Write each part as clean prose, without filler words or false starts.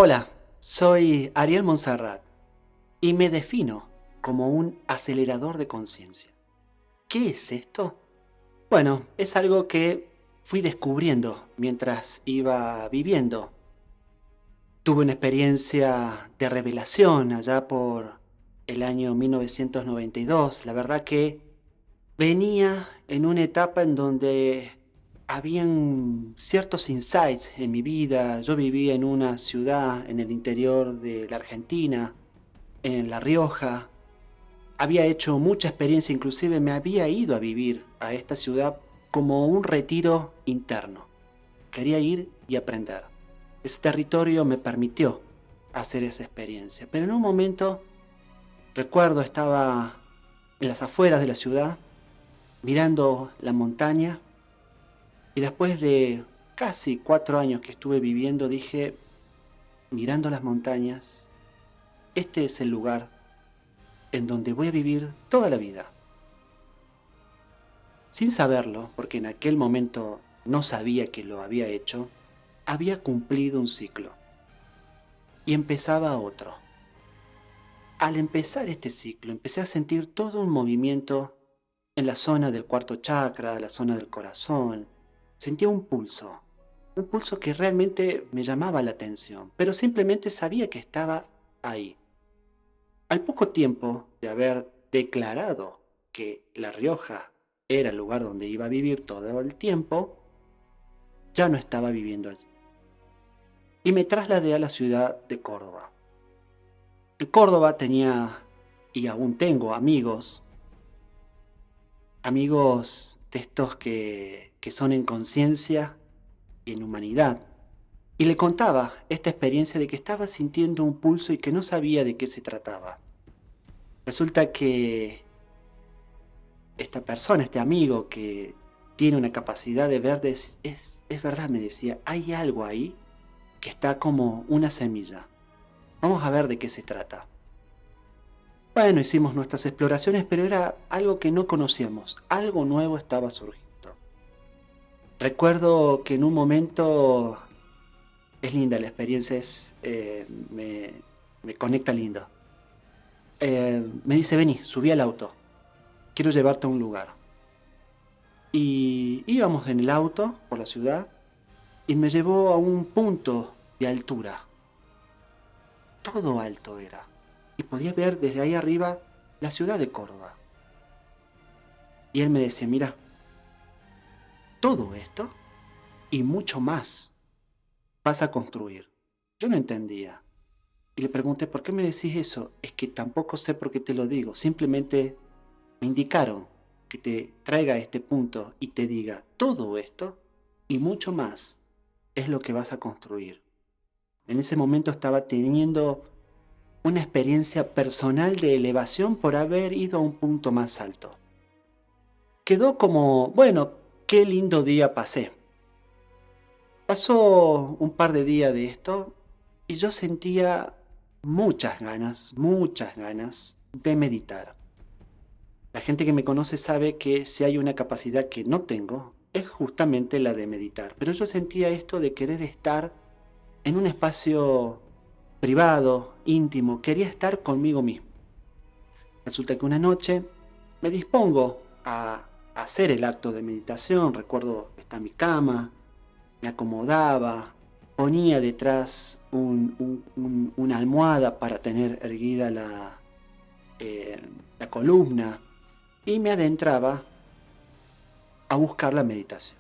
Hola, soy Ariel Monserrat y me defino como un acelerador de conciencia. ¿Qué es esto? Bueno, es algo que fui descubriendo mientras iba viviendo. Tuve una experiencia de revelación allá por el año 1992. La verdad que venía en una etapa en donde habían ciertos insights en mi vida. Yo vivía en una ciudad en el interior de la Argentina, en La Rioja. Había hecho mucha experiencia, inclusive me había ido a vivir a esta ciudad como un retiro interno. Quería ir y aprender. Ese territorio me permitió hacer esa experiencia. Pero en un momento, recuerdo, estaba en las afueras de la ciudad, mirando la montaña, y después de casi 4 años que estuve viviendo, dije, mirando las montañas, este es el lugar en donde voy a vivir toda la vida. Sin saberlo, porque en aquel momento no sabía que lo había hecho, había cumplido un ciclo y empezaba otro. Al empezar este ciclo, empecé a sentir todo un movimiento en la zona del cuarto chakra, la zona del corazón. Sentía un pulso que realmente me llamaba la atención, pero simplemente sabía que estaba ahí. Al poco tiempo de haber declarado que La Rioja era el lugar donde iba a vivir todo el tiempo, ya no estaba viviendo allí. Y me trasladé a la ciudad de Córdoba. En Córdoba tenía, y aún tengo, amigos de estos que son en conciencia y en humanidad. Y le contaba esta experiencia de que estaba sintiendo un pulso y que no sabía de qué se trataba. Resulta que esta persona, este amigo que tiene una capacidad de ver, es verdad, me decía, hay algo ahí que está como una semilla. Vamos a ver de qué se trata. Bueno, hicimos nuestras exploraciones, pero era algo que no conocíamos, algo nuevo estaba surgiendo. Recuerdo que en un momento, es linda la experiencia, me conecta lindo. Me dice, vení, subí al auto, quiero llevarte a un lugar. Y íbamos en el auto por la ciudad y me llevó a un punto de altura. Todo alto era. Y podía ver desde ahí arriba la ciudad de Córdoba. Y él me decía, mira, todo esto y mucho más vas a construir. Yo no entendía. Y le pregunté, ¿por qué me decís eso? Es que tampoco sé por qué te lo digo. Simplemente me indicaron que te traiga a este punto y te diga, todo esto y mucho más es lo que vas a construir. En ese momento estaba teniendo una experiencia personal de elevación por haber ido a un punto más alto. Quedó como, bueno, qué lindo día pasé. Pasó un par de días de esto y yo sentía muchas ganas de meditar. La gente que me conoce sabe que si hay una capacidad que no tengo, es justamente la de meditar. Pero yo sentía esto de querer estar en un espacio privado, íntimo, quería estar conmigo mismo. Resulta que una noche me dispongo a hacer el acto de meditación. Recuerdo que está en mi cama, me acomodaba, ponía detrás una almohada para tener erguida la columna y me adentraba a buscar la meditación.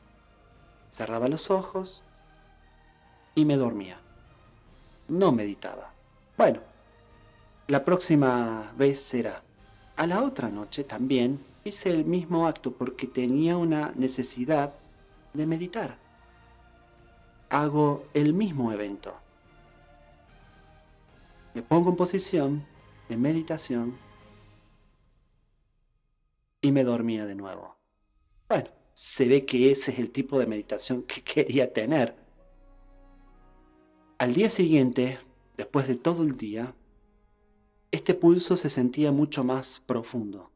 Cerraba los ojos y me dormía. No meditaba. Bueno, la próxima vez será. A la otra noche también hice el mismo acto porque tenía una necesidad de meditar. Hago el mismo evento. Me pongo en posición de meditación y me dormía de nuevo. Bueno, se ve que ese es el tipo de meditación que quería tener. Al día siguiente, después de todo el día, este pulso se sentía mucho más profundo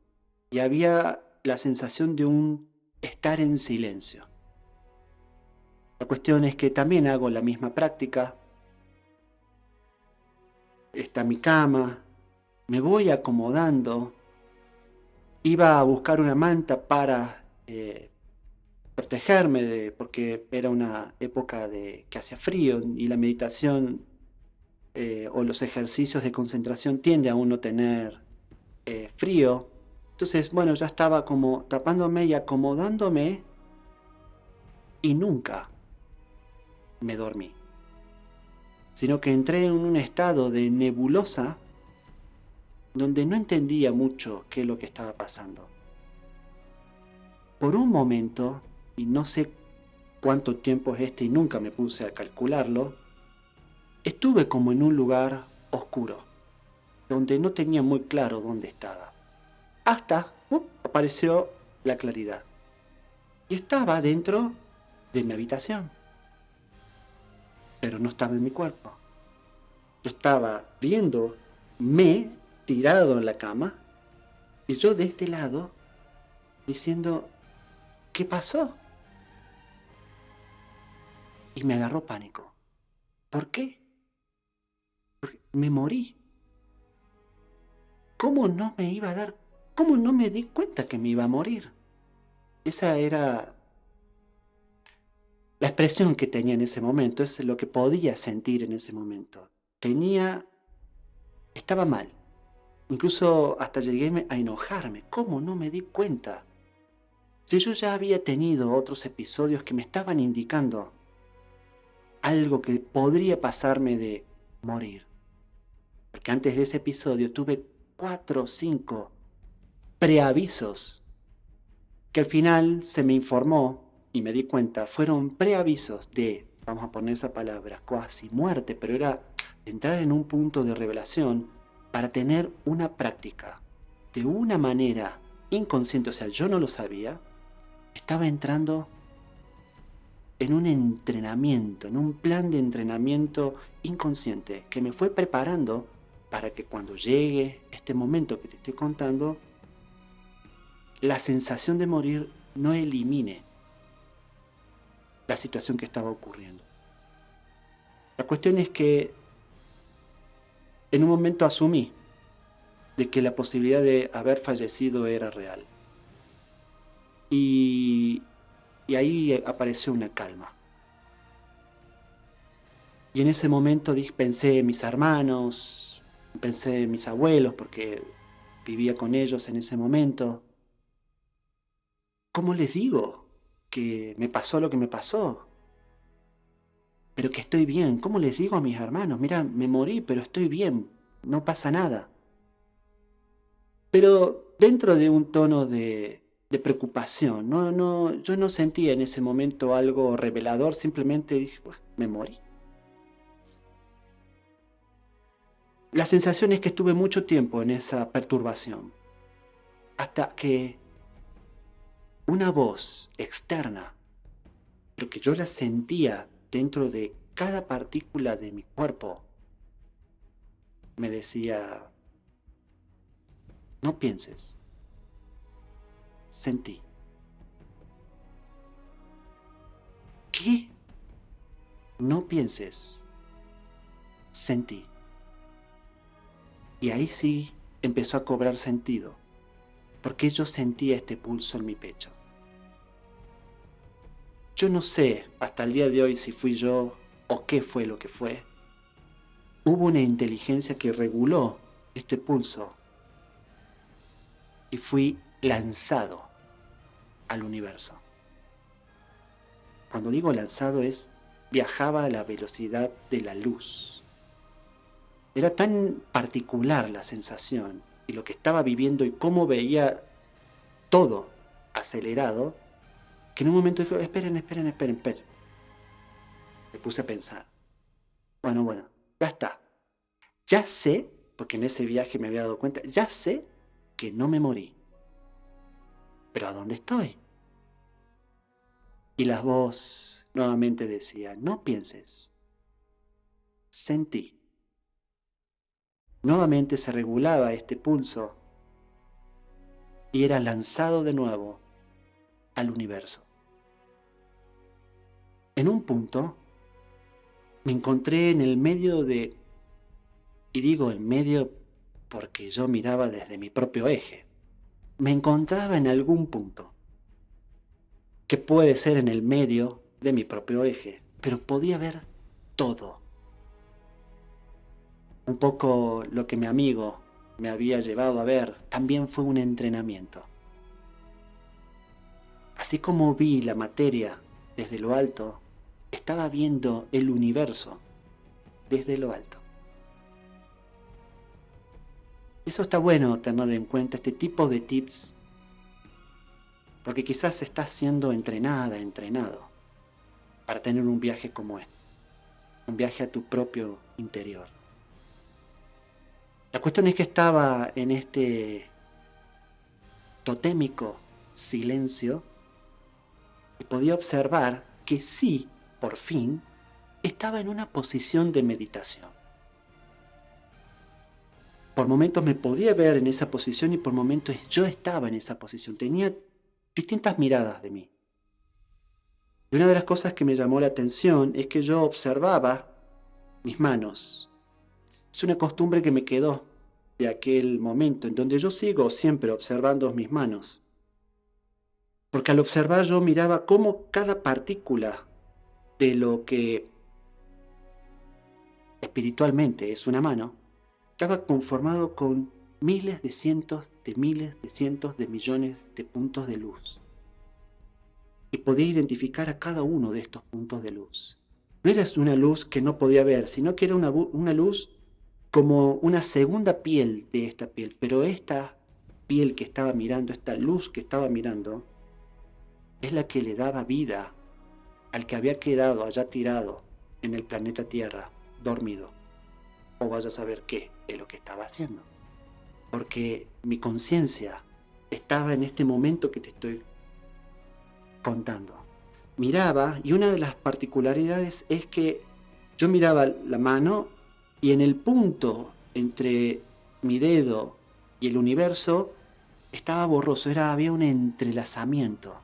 y había la sensación de un estar en silencio. La cuestión es que también hago la misma práctica está mi cama, me voy acomodando, iba a buscar una manta para protegerme porque era una época que hacía frío y la meditación o los ejercicios de concentración tiende a uno tener frío. Entonces, bueno, ya estaba como tapándome y acomodándome y nunca me dormí, sino que entré en un estado de nebulosa donde no entendía mucho qué es lo que estaba pasando. Por un momento, y no sé cuánto tiempo es y nunca me puse a calcularlo, estuve como en un lugar oscuro, donde no tenía muy claro dónde estaba. Hasta apareció la claridad. Y estaba dentro de mi habitación, pero no estaba en mi cuerpo. Yo estaba viéndome tirado en la cama y yo de este lado diciendo, ¿qué pasó? Y me agarró pánico. ¿Por qué? Porque me morí. ¿Cómo no me iba a dar? ¿Cómo no me di cuenta que me iba a morir? Esa era la expresión que tenía en ese momento, es lo que podía sentir en ese momento. Estaba mal. Incluso hasta llegué a enojarme. ¿Cómo no me di cuenta? Si yo ya había tenido otros episodios que me estaban indicando algo que podría pasarme de morir. Porque antes de ese episodio tuve 4 o 5 preavisos que al final se me informó y me di cuenta, fueron preavisos de, vamos a poner esa palabra, cuasi muerte, pero era entrar en un punto de revelación para tener una práctica. De una manera inconsciente, o sea, yo no lo sabía, estaba entrando en un entrenamiento, en un plan de entrenamiento inconsciente que me fue preparando para que cuando llegue este momento que te estoy contando, la sensación de morir no elimine la situación que estaba ocurriendo. La cuestión es que en un momento asumí de que la posibilidad de haber fallecido era real. Y ahí apareció una calma. Y en ese momento pensé en mis hermanos, pensé en mis abuelos, porque vivía con ellos en ese momento. ¿Cómo les digo que me pasó lo que me pasó? Pero que estoy bien. ¿Cómo les digo a mis hermanos? Mira, me morí, pero estoy bien. No pasa nada. Pero dentro de un tono de preocupación. Yo no sentía en ese momento algo revelador. Simplemente dije, "Bueno, me morí". La sensación es que estuve mucho tiempo en esa perturbación. Hasta que una voz externa, lo que yo la sentía dentro de cada partícula de mi cuerpo, me decía, no pienses, sentí. ¿Qué? No pienses, sentí. Y ahí sí empezó a cobrar sentido, porque yo sentía este pulso en mi pecho. Yo no sé hasta el día de hoy si fui yo o qué fue lo que fue. Hubo una inteligencia que reguló este pulso y fui lanzado al universo. Cuando digo lanzado viajaba a la velocidad de la luz. Era tan particular la sensación y lo que estaba viviendo y cómo veía todo acelerado, que en un momento dije, esperen. Me puse a pensar. Bueno, ya está. Ya sé, porque en ese viaje me había dado cuenta, ya sé que no me morí. Pero ¿a dónde estoy? Y la voz nuevamente decía, no pienses, sentí. Nuevamente se regulaba este pulso y era lanzado de nuevo al universo. En un punto me encontré en el medio de Y digo en medio porque yo miraba desde mi propio eje. Me encontraba en algún punto, que puede ser en el medio de mi propio eje, pero podía ver todo. Un poco lo que mi amigo me había llevado a ver también fue un entrenamiento. Así como vi la materia desde lo alto, estaba viendo el universo desde lo alto. Eso está bueno tener en cuenta este tipo de tips, porque quizás estás siendo entrenado para tener un viaje como este, un viaje a tu propio interior. La cuestión es que estaba en este totémico silencio y podía observar que sí, por fin, estaba en una posición de meditación. Por momentos me podía ver en esa posición y por momentos yo estaba en esa posición. Tenía distintas miradas de mí. Y una de las cosas que me llamó la atención es que yo observaba mis manos. Es una costumbre que me quedó de aquel momento en donde yo sigo siempre observando mis manos. Porque al observar yo miraba cómo cada partícula de lo que espiritualmente es una mano, estaba conformado con miles de cientos de millones de puntos de luz. Y podía identificar a cada uno de estos puntos de luz. No era una luz que no podía ver, sino que era una luz como una segunda piel de esta piel. Pero esta piel que estaba mirando, esta luz que estaba mirando, es la que le daba vida al que había quedado allá tirado en el planeta Tierra, dormido. O vaya a saber qué es lo que estaba haciendo. Porque mi conciencia estaba en este momento que te estoy contando. Miraba, y una de las particularidades es que yo miraba la mano y en el punto entre mi dedo y el universo estaba borroso, había un entrelazamiento.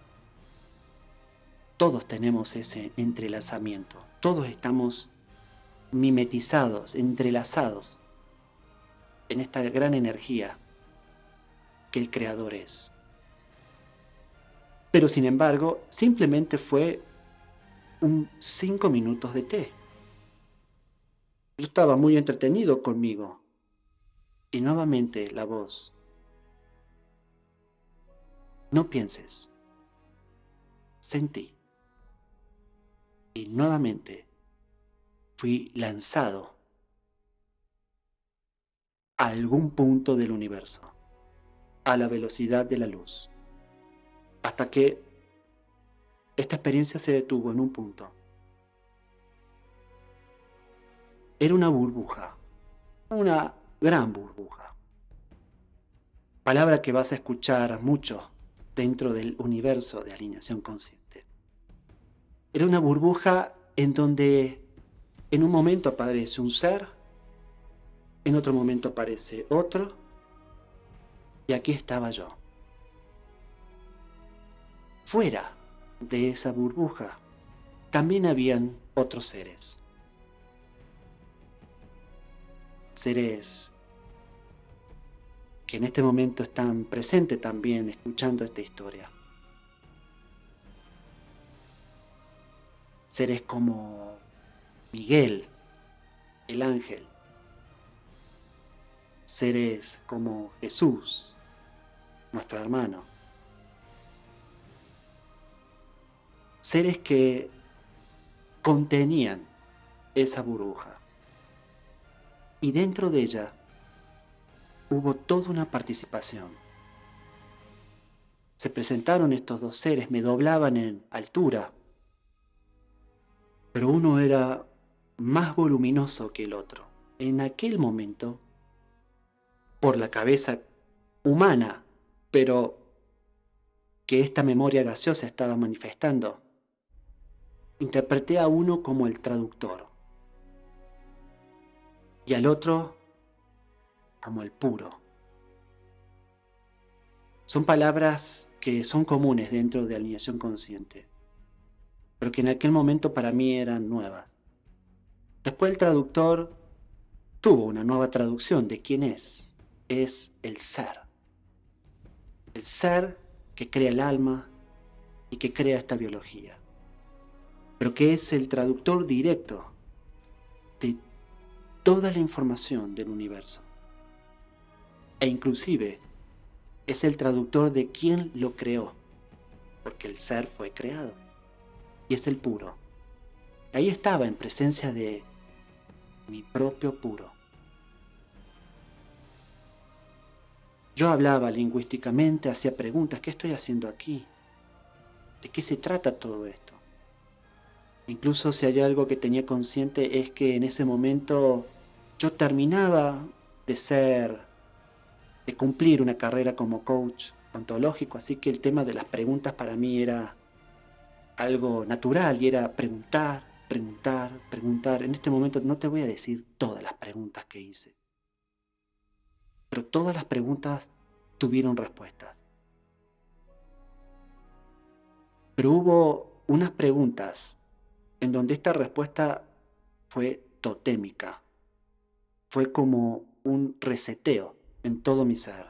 Todos tenemos ese entrelazamiento, todos estamos mimetizados, entrelazados en esta gran energía que el Creador es. Pero sin embargo, simplemente fue 5 minutos de té. Yo estaba muy entretenido conmigo. Y nuevamente la voz. No pienses. Sentí. Y nuevamente fui lanzado a algún punto del universo, a la velocidad de la luz, hasta que esta experiencia se detuvo en un punto. Era una burbuja, una gran burbuja. Palabra que vas a escuchar mucho dentro del universo de alineación consciente. Era una burbuja en donde en un momento aparece un ser, en otro momento aparece otro, y aquí estaba yo. Fuera de esa burbuja también habían otros seres. Seres que en este momento están presentes también escuchando esta historia. Seres como Miguel, el ángel. Seres como Jesús, nuestro hermano. Seres que contenían esa burbuja. Y dentro de ella hubo toda una participación. Se presentaron estos dos seres, me doblaban en altura, pero uno era más voluminoso que el otro. En aquel momento, por la cabeza humana, pero que esta memoria gaseosa estaba manifestando, interpreté a uno como el traductor y al otro como el puro. Son palabras que son comunes dentro de alineación consciente, pero que en aquel momento para mí eran nuevas. Después el traductor tuvo una nueva traducción de quién es el ser. El ser que crea el alma y que crea esta biología, pero que es el traductor directo de toda la información del universo. E inclusive es el traductor de quién lo creó, porque el ser fue creado y es el puro. Ahí estaba en presencia de mi propio puro. Yo hablaba lingüísticamente, hacía preguntas, ¿qué estoy haciendo aquí? ¿De qué se trata todo esto? Incluso si hay algo que tenía consciente es que en ese momento yo terminaba de cumplir una carrera como coach ontológico, así que el tema de las preguntas para mí era algo natural y era preguntar, preguntar, preguntar. En este momento no te voy a decir todas las preguntas que hice, pero todas las preguntas tuvieron respuestas. Pero hubo unas preguntas en donde esta respuesta fue totémica. Fue como un reseteo en todo mi ser.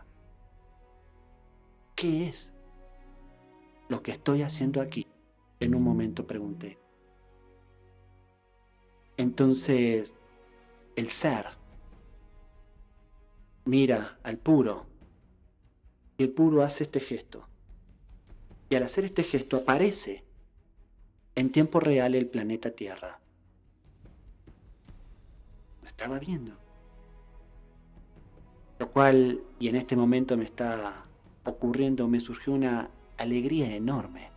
¿Qué es lo que estoy haciendo aquí? En un momento pregunté. Entonces, el ser mira al puro y el puro hace este gesto. Y al hacer este gesto aparece en tiempo real el planeta Tierra. Lo estaba viendo. Lo cual, y en este momento me está ocurriendo, me surgió una alegría enorme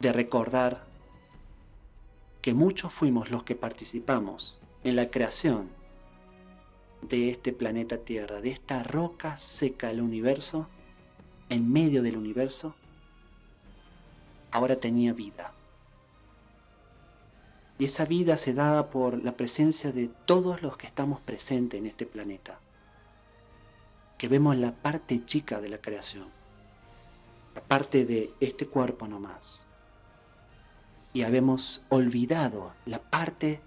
de recordar que muchos fuimos los que participamos en la creación de este planeta Tierra, de esta roca seca del universo, en medio del universo, ahora tenía vida. Y esa vida se daba por la presencia de todos los que estamos presentes en este planeta, que vemos la parte chica de la creación, la parte de este cuerpo nomás. Y habemos olvidado la parte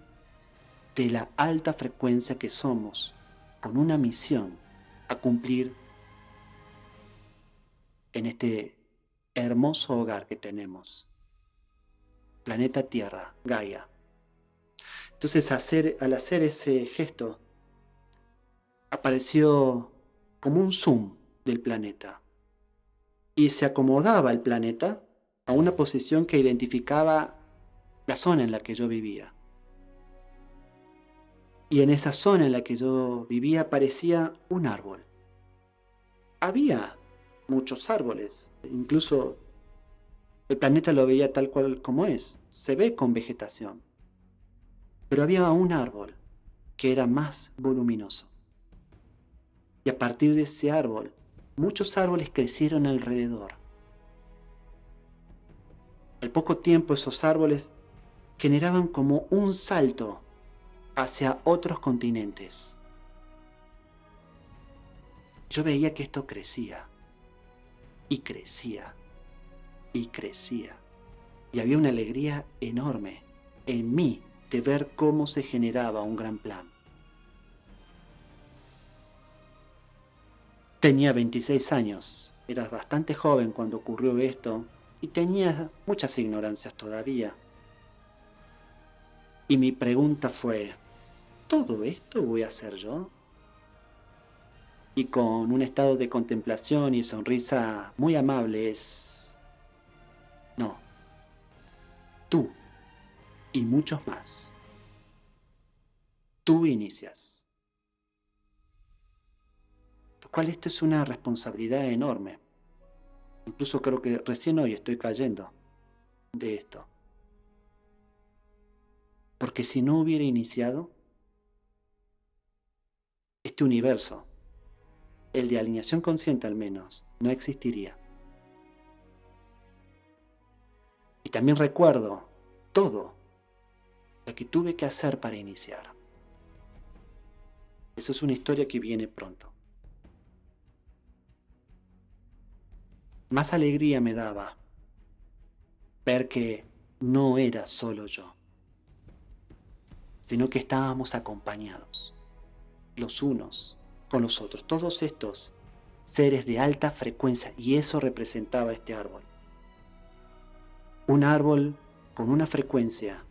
de la alta frecuencia que somos, con una misión a cumplir en este hermoso hogar que tenemos, planeta Tierra, Gaia. Entonces al hacer ese gesto, apareció como un zoom del planeta y se acomodaba el planeta a una posición que identificaba la zona en la que yo vivía. Y en esa zona en la que yo vivía aparecía un árbol. Había muchos árboles, incluso el planeta lo veía tal cual como es, se ve con vegetación. Pero había un árbol que era más voluminoso. Y a partir de ese árbol, muchos árboles crecieron alrededor. Al poco tiempo esos árboles generaban como un salto hacia otros continentes. Yo veía que esto crecía, y crecía, y crecía. Y había una alegría enorme en mí de ver cómo se generaba un gran plan. Tenía 26 años, era bastante joven cuando ocurrió esto y tenía muchas ignorancias todavía. Y mi pregunta fue, ¿todo esto voy a hacer yo? Y con un estado de contemplación y sonrisa muy amable es... No, tú y muchos más. Tú inicias. Lo cual esto es una responsabilidad enorme. Incluso creo que recién hoy estoy cayendo de esto. Porque si no hubiera iniciado, este universo, el de alineación consciente al menos, no existiría. Y también recuerdo todo lo que tuve que hacer para iniciar. Eso es una historia que viene pronto. Más alegría me daba ver que no era solo yo, sino que estábamos acompañados, los unos con los otros, todos estos seres de alta frecuencia, y eso representaba este árbol. Un árbol con una frecuencia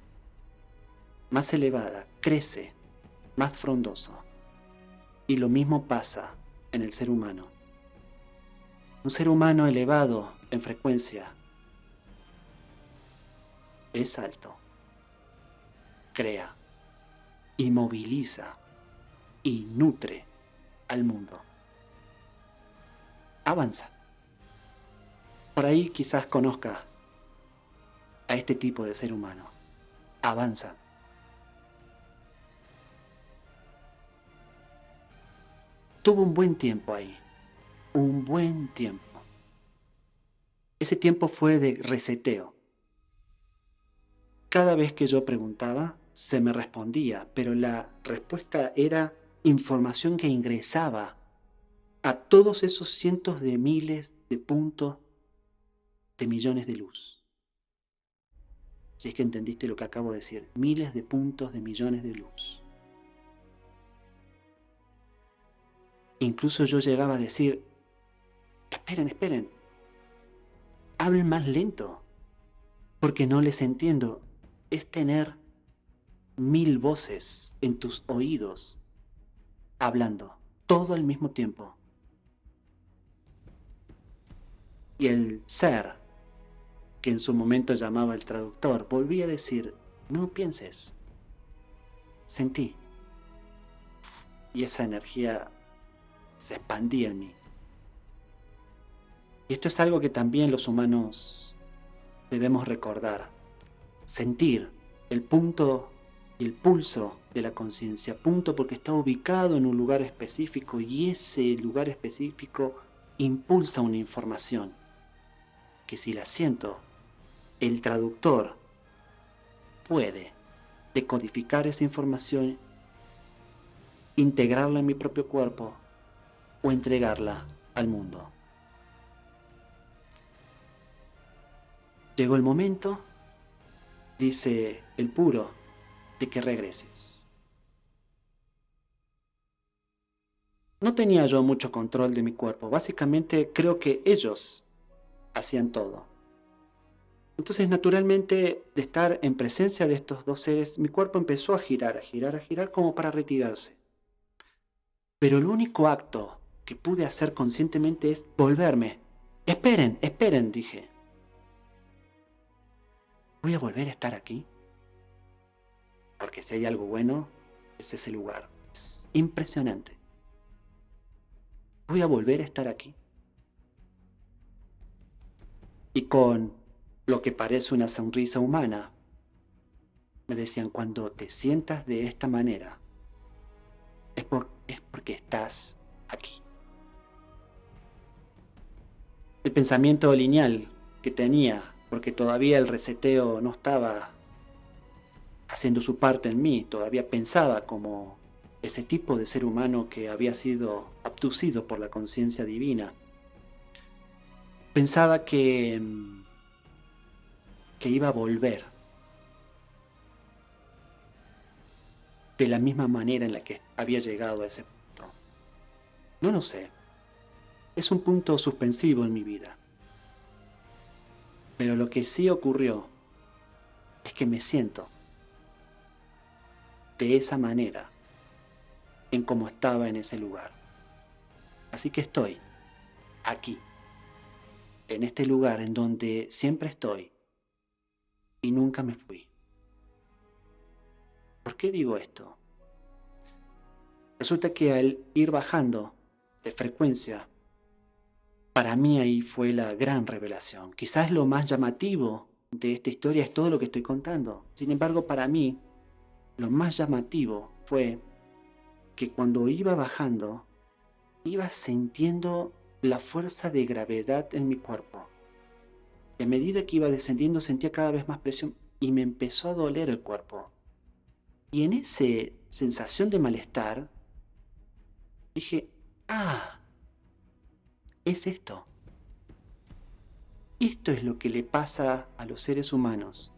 más elevada crece más frondoso, y lo mismo pasa en el ser humano. Un ser humano elevado en frecuencia es alto, crea y moviliza y nutre al mundo. Avanza. Por ahí quizás conozcas a este tipo de ser humano. Avanza. Tuvo un buen tiempo ahí. Un buen tiempo. Ese tiempo fue de reseteo. Cada vez que yo preguntaba, se me respondía, pero la respuesta era información que ingresaba a todos esos cientos de miles de puntos de millones de luz. Si es que entendiste lo que acabo de decir, miles de puntos de millones de luz. Incluso yo llegaba a decir, esperen, hablen más lento, porque no les entiendo. Es tener 1000 voces en tus oídos hablando, todo al mismo tiempo. Y el ser, que en su momento llamaba el traductor, volvía a decir, no pienses, sentí. Y esa energía se expandía en mí. Y esto es algo que también los humanos debemos recordar. Sentir el punto y el pulso de la conciencia. Punto porque está ubicado en un lugar específico y ese lugar específico impulsa una información que si la siento, el traductor puede decodificar esa información, integrarla en mi propio cuerpo o entregarla al mundo. Llegó el momento, dice el puro, de que regreses. No tenía yo mucho control de mi cuerpo. Básicamente creo que ellos hacían todo. Entonces, naturalmente, de estar en presencia de estos dos seres, mi cuerpo empezó a girar como para retirarse. Pero el único acto que pude hacer conscientemente es volverme. Esperen, dije. ¿Voy a volver a estar aquí? Porque si hay algo bueno, es ese lugar. Es impresionante. ¿Voy a volver a estar aquí? Y con lo que parece una sonrisa humana, me decían, cuando te sientas de esta manera, es porque estás aquí. El pensamiento lineal que tenía, porque todavía el reseteo no estaba haciendo su parte en mí, todavía pensaba como ese tipo de ser humano que había sido abducido por la conciencia divina. Pensaba que iba a volver de la misma manera en la que había llegado a ese punto. No lo sé. Es un punto suspensivo en mi vida. Pero lo que sí ocurrió es que me siento de esa manera en cómo estaba en ese lugar. Así que estoy aquí, en este lugar en donde siempre estoy y nunca me fui. ¿Por qué digo esto? Resulta que al ir bajando de frecuencia, para mí ahí fue la gran revelación. Quizás lo más llamativo de esta historia es todo lo que estoy contando. Sin embargo, para mí, lo más llamativo fue que cuando iba bajando, iba sintiendo la fuerza de gravedad en mi cuerpo. Y a medida que iba descendiendo, sentía cada vez más presión y me empezó a doler el cuerpo. Y en esa sensación de malestar, dije, es esto. Esto es lo que le pasa a los seres humanos.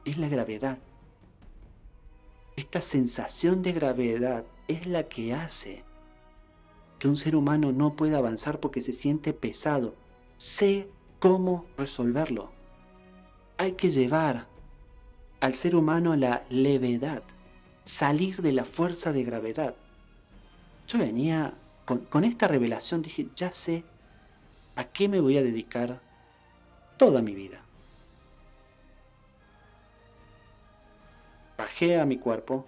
Es la gravedad. Esta sensación de gravedad es la que hace que un ser humano no pueda avanzar porque se siente pesado. Sé cómo resolverlo. Hay que llevar al ser humano a la levedad, salir de la fuerza de gravedad. Yo venía con esta revelación, dije, ya sé a qué me voy a dedicar toda mi vida. Bajé a mi cuerpo.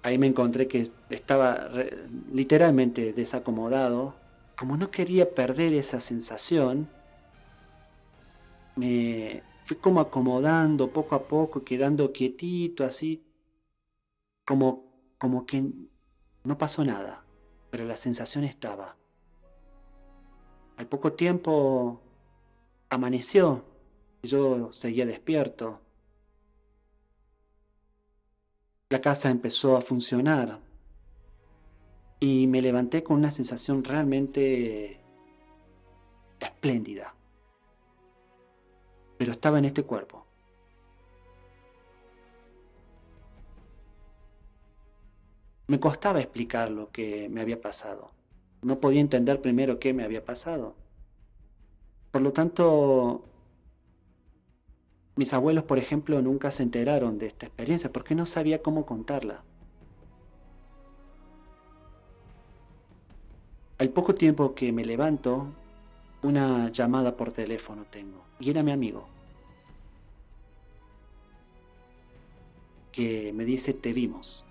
Ahí me encontré que estaba literalmente desacomodado. Como no quería perder esa sensación, me fui como acomodando poco a poco, quedando quietito así, como que no pasó nada, pero la sensación estaba. Al poco tiempo amaneció y yo seguía despierto. La casa empezó a funcionar y me levanté con una sensación realmente espléndida. Pero estaba en este cuerpo. Me costaba explicar lo que me había pasado. No podía entender primero qué me había pasado. Por lo tanto, mis abuelos, por ejemplo, nunca se enteraron de esta experiencia porque no sabía cómo contarla. Al poco tiempo que me levanto, una llamada por teléfono tengo. Y era mi amigo, que me dice, te vimos.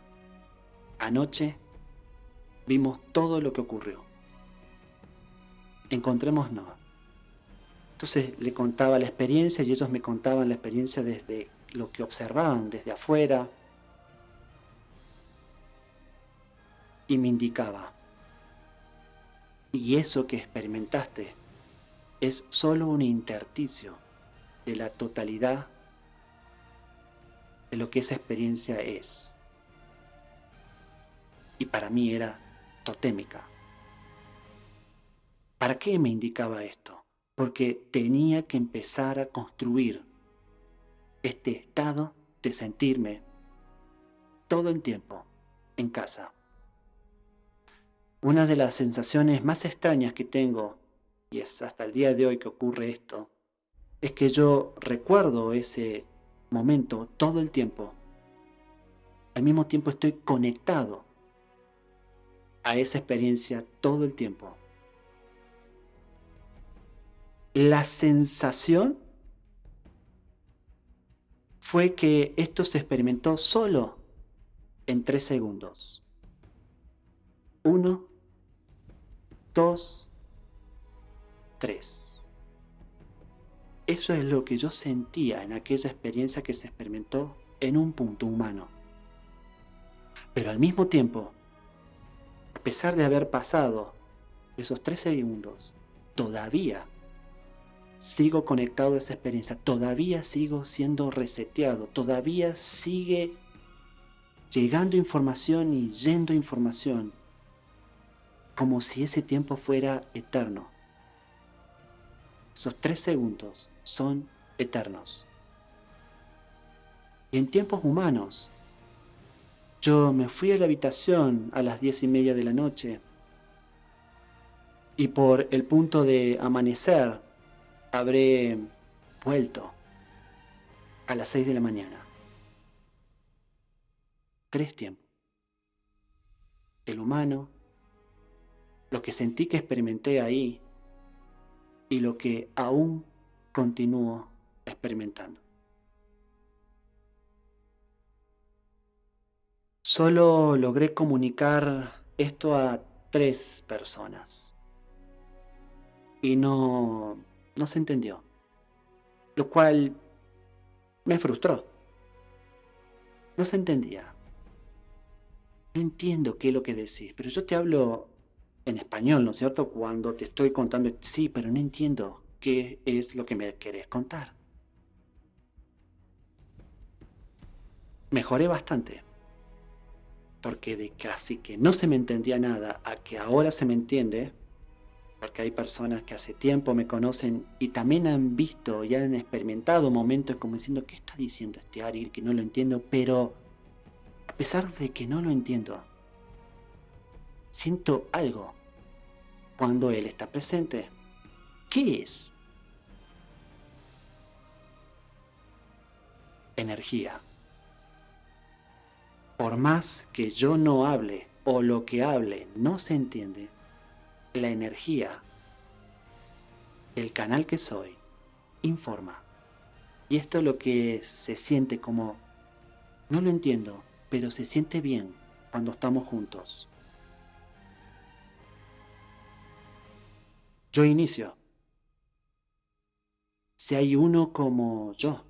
Anoche vimos todo lo que ocurrió. Encontrémonos. Entonces le contaba la experiencia y ellos me contaban la experiencia desde lo que observaban, desde afuera. Y me indicaba, y eso que experimentaste es solo un intersticio de la totalidad de lo que esa experiencia es. Y para mí era totémica. ¿Para qué me indicaba esto? Porque tenía que empezar a construir este estado de sentirme todo el tiempo en casa. Una de las sensaciones más extrañas que tengo, y es hasta el día de hoy que ocurre esto, es que yo recuerdo ese momento todo el tiempo. Al mismo tiempo estoy conectado a esa experiencia todo el tiempo. La sensación fue que esto se experimentó solo en 3 segundos. 1, 2, 3. Eso es lo que yo sentía en aquella experiencia que se experimentó en un punto humano. Pero al mismo tiempo, a pesar de haber pasado esos 3 segundos, todavía sigo conectado a esa experiencia, todavía sigo siendo reseteado, todavía sigue llegando información y yendo información, como si ese tiempo fuera eterno. Esos 3 segundos son eternos. Y en tiempos humanos, yo me fui a la habitación a las 10:30 de la noche y por el punto de amanecer habré vuelto a las 6 de la mañana. 3 tiempos. El humano, lo que sentí que experimenté ahí y lo que aún continúo experimentando. Solo logré comunicar esto a 3 personas y no se entendió, lo cual me frustró. No se entendía. No entiendo qué es lo que decís, pero yo te hablo en español, ¿no es cierto? Cuando te estoy contando, sí, pero no entiendo qué es lo que me querés contar. Mejoré bastante, porque de casi que no se me entendía nada a que ahora se me entiende, porque hay personas que hace tiempo me conocen y también han visto y han experimentado momentos como diciendo, ¿qué está diciendo este Ariel? Que no lo entiendo, pero a pesar de que no lo entiendo, siento algo cuando él está presente. ¿Qué es? Energía. Por más que yo no hable o lo que hable no se entiende, la energía del canal que soy informa. Y esto es lo que se siente como, no lo entiendo, pero se siente bien cuando estamos juntos. Yo inicio. Si hay uno como yo,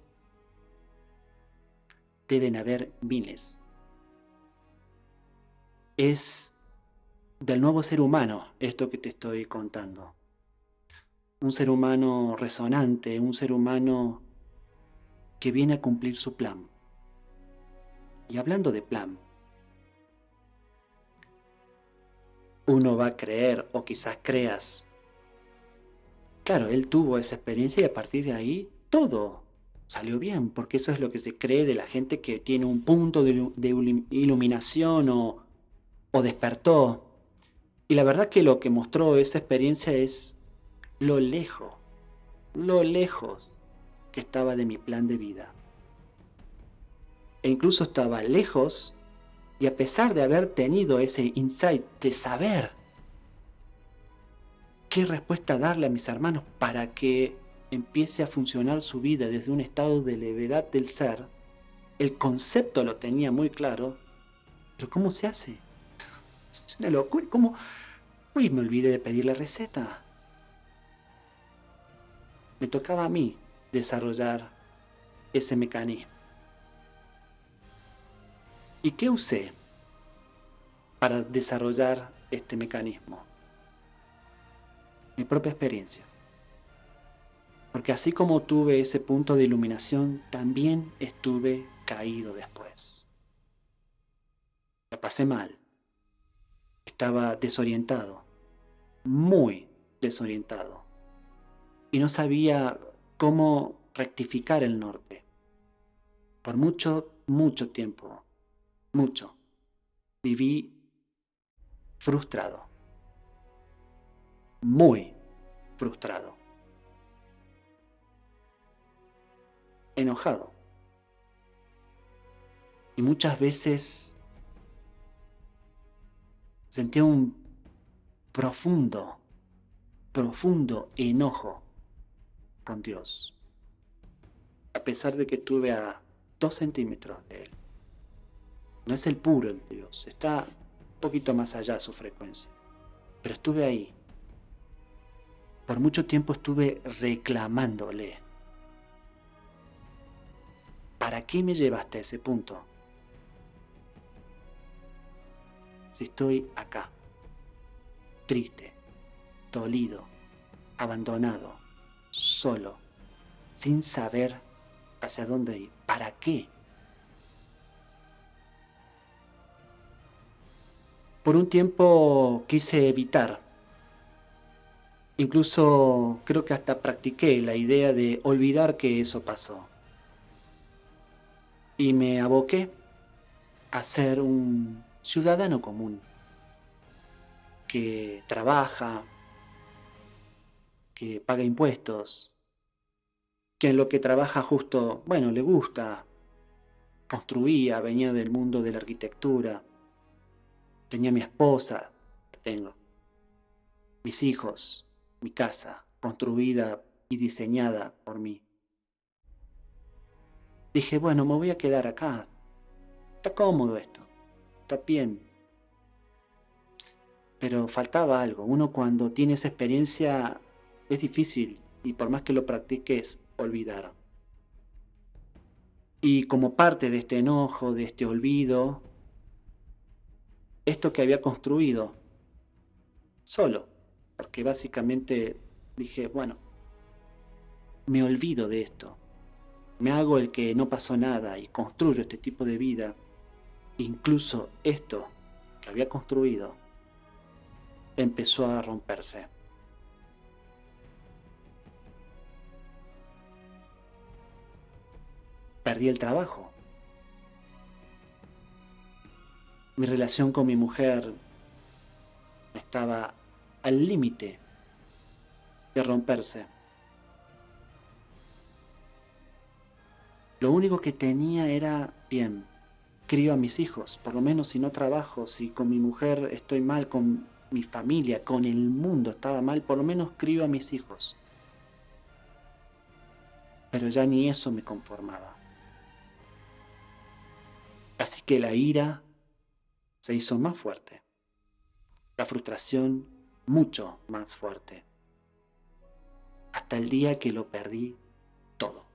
deben haber miles. Es del nuevo ser humano esto que te estoy contando. Un ser humano resonante, un ser humano que viene a cumplir su plan. Y hablando de plan, uno va a creer o quizás creas. Claro, él tuvo esa experiencia y a partir de ahí todo salió bien, porque eso es lo que se cree de la gente que tiene un punto de iluminación o despertó. Y la verdad que lo que mostró esa experiencia es lo lejos que estaba de mi plan de vida. E incluso estaba lejos y a pesar de haber tenido ese insight de saber qué respuesta darle a mis hermanos para que empiece a funcionar su vida desde un estado de levedad del ser, el concepto lo tenía muy claro, pero ¿cómo se hace? Es una locura. ¿Cómo? Uy, me olvidé de pedir la receta. Me tocaba a mí desarrollar ese mecanismo. ¿Y qué usé para desarrollar este mecanismo? Mi propia experiencia. Porque así como tuve ese punto de iluminación, también estuve caído después. La pasé mal. Estaba desorientado. Muy desorientado. Y no sabía cómo rectificar el norte. Por mucho tiempo. Mucho. Viví frustrado. Muy frustrado. Enojado. Y muchas veces sentía un profundo enojo con Dios. A pesar de que estuve a 2 centímetros de Él. No es el puro el Dios, está un poquito más allá su frecuencia. Pero estuve ahí. Por mucho tiempo estuve reclamándole. ¿Para qué me llevaste a ese punto? Si estoy acá, triste, dolido, abandonado, solo, sin saber hacia dónde ir. ¿Para qué? Por un tiempo quise evitar. Incluso creo que hasta practiqué la idea de olvidar que eso pasó. Y me aboqué a ser un ciudadano común que trabaja, que paga impuestos, que en lo que trabaja justo, bueno, le gusta, construía, venía del mundo de la arquitectura, tenía mi esposa, tengo, mis hijos, mi casa, construida y diseñada por mí. Dije, bueno, me voy a quedar acá, está cómodo esto, está bien. Pero faltaba algo, uno cuando tiene esa experiencia es difícil y por más que lo practiques, olvidar. Y como parte de este enojo, de este olvido, esto que había construido solo, porque básicamente dije, bueno, me olvido de esto, me hago el que no pasó nada y construyo este tipo de vida, incluso esto que había construido empezó a romperse. Perdí el trabajo. Mi relación con mi mujer estaba al límite de romperse. Lo único que tenía era, bien, crío a mis hijos, por lo menos si no trabajo, si con mi mujer estoy mal, con mi familia, con el mundo estaba mal, por lo menos crío a mis hijos. Pero ya ni eso me conformaba. Así que la ira se hizo más fuerte, la frustración mucho más fuerte, hasta el día que lo perdí todo.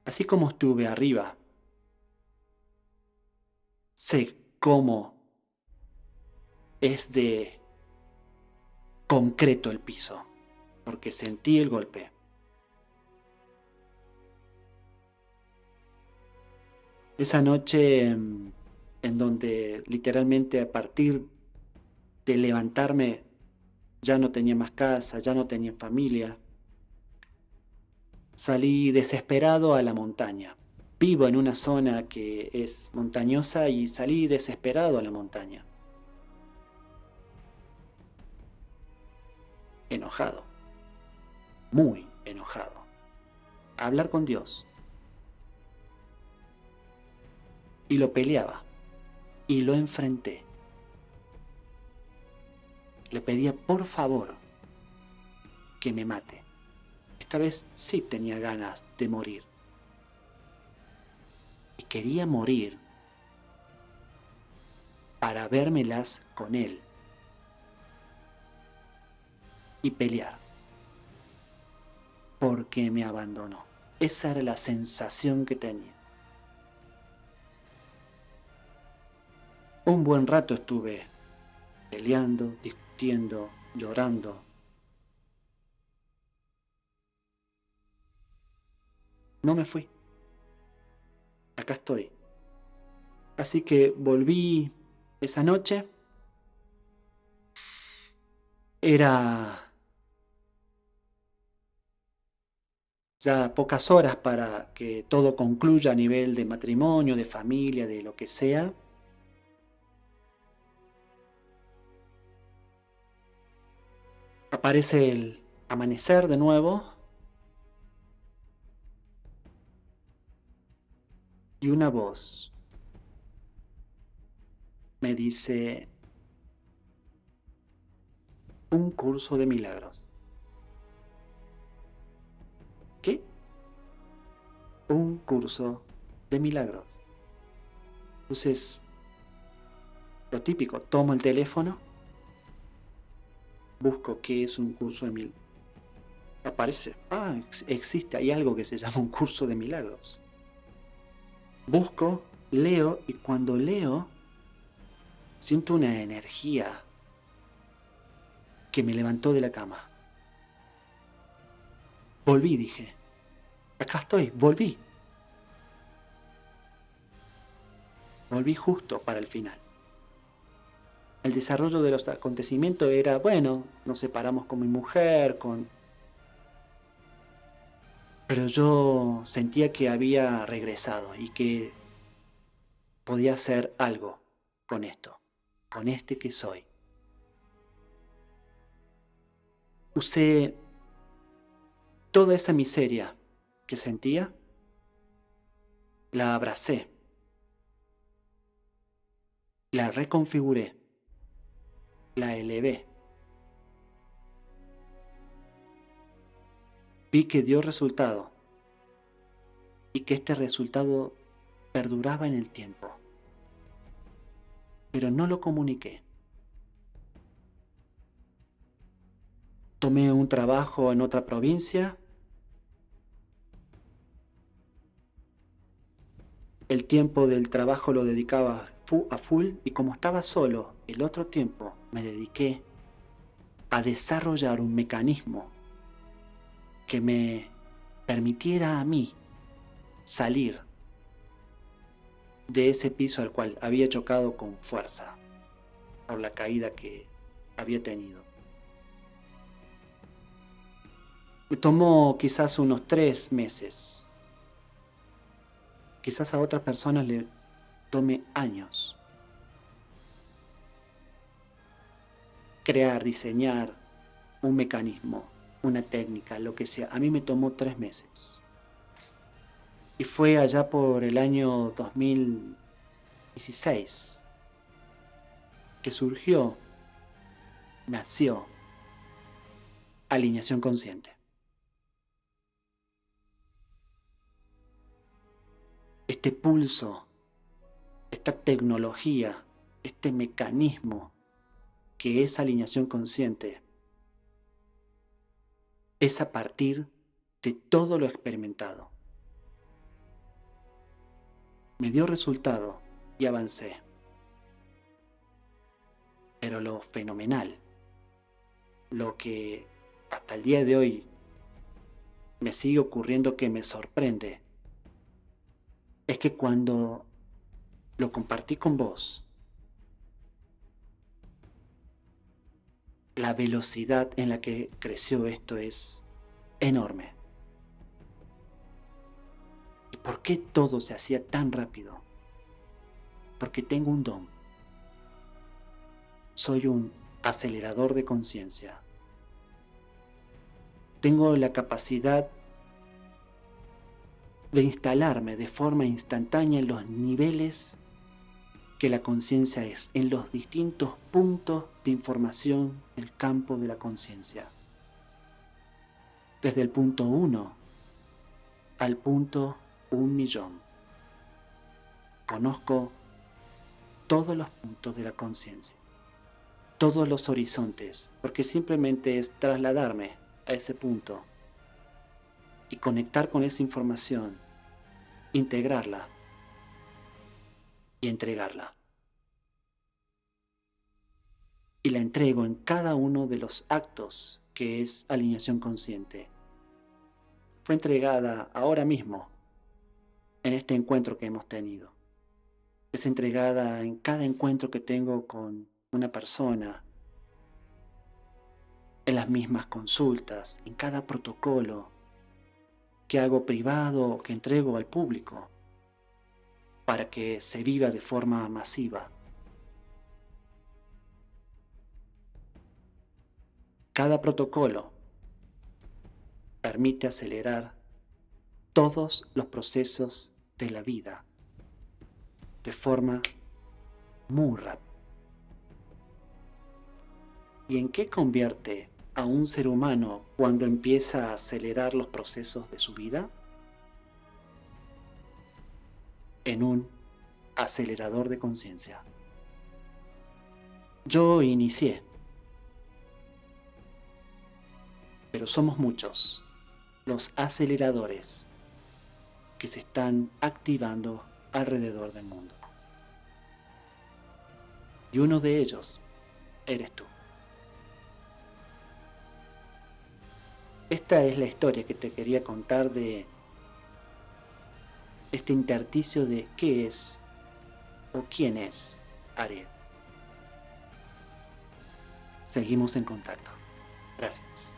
Así como estuve arriba, sé cómo es de concreto el piso, porque sentí el golpe. Esa noche en donde literalmente a partir de levantarme ya no tenía más casa, ya no tenía familia, salí desesperado a la montaña. Vivo en una zona que es montañosa y salí desesperado a la montaña. Enojado, muy enojado. A hablar con Dios. Y lo peleaba. Y lo enfrenté. Le pedía por favor que me mate. Esta vez sí tenía ganas de morir. Y quería morir para vérmelas con él. Y pelear. Porque me abandonó. Esa era la sensación que tenía. Un buen rato estuve peleando, discutiendo, llorando. No me fui. Acá estoy. Así que volví esa noche. Era ya pocas horas para que todo concluya a nivel de matrimonio, de familia, de lo que sea. Aparece el amanecer de nuevo. Y una voz me dice: un curso de milagros. ¿Qué? Un curso de milagros. Entonces, lo típico, tomo el teléfono, busco qué es un curso de milagros. Aparece, existe, hay algo que se llama un curso de milagros. Busco, leo, y cuando leo, siento una energía que me levantó de la cama. Volví, dije. Acá estoy, volví. Volví justo para el final. El desarrollo de los acontecimientos era, bueno, nos separamos con mi mujer, pero yo sentía que había regresado y que podía hacer algo con esto, con este que soy. Usé toda esa miseria que sentía, la abracé, la reconfiguré, la elevé. Vi que dio resultado y que este resultado perduraba en el tiempo. Pero no lo comuniqué. Tomé un trabajo en otra provincia. El tiempo del trabajo lo dedicaba a full y como estaba solo, el otro tiempo me dediqué a desarrollar un mecanismo que me permitiera a mí salir de ese piso al cual había chocado con fuerza por la caída que había tenido. Me tomó quizás unos 3 meses Quizás a otras personas le tome años crear, diseñar un mecanismo, una técnica, lo que sea. A mí me tomó 3 meses. Y fue allá por el año 2016 que nació Alineación Consciente. Este pulso, esta tecnología, este mecanismo que es alineación consciente, es a partir de todo lo experimentado. Me dio resultado y avancé. Pero lo fenomenal, lo que hasta el día de hoy me sigue ocurriendo, que me sorprende, es que cuando lo compartí con vos, la velocidad en la que creció esto es enorme. ¿Y por qué todo se hacía tan rápido? Porque tengo un don. Soy un acelerador de conciencia. Tengo la capacidad de instalarme de forma instantánea en los niveles que la conciencia es, en los distintos puntos de información del campo de la conciencia. Desde el punto 1 al punto 1.000.000. Conozco todos los puntos de la conciencia, todos los horizontes, porque simplemente es trasladarme a ese punto y conectar con esa información, integrarla y entregarla. Y la entrego en cada uno de los actos que es alineación consciente. Fue entregada ahora mismo en este encuentro que hemos tenido. Es entregada en cada encuentro que tengo con una persona, en las mismas consultas, en cada protocolo que hago privado o que entrego al público para que se viva de forma masiva. Cada protocolo permite acelerar todos los procesos de la vida de forma muy rápida. ¿Y en qué convierte a un ser humano cuando empieza a acelerar los procesos de su vida? En un acelerador de conciencia. Yo inicié, pero somos muchos los aceleradores que se están activando alrededor del mundo. Y uno de ellos eres tú. Esta es la historia que te quería contar de este intersticio de qué es o quién es Ariel. Seguimos en contacto. Gracias.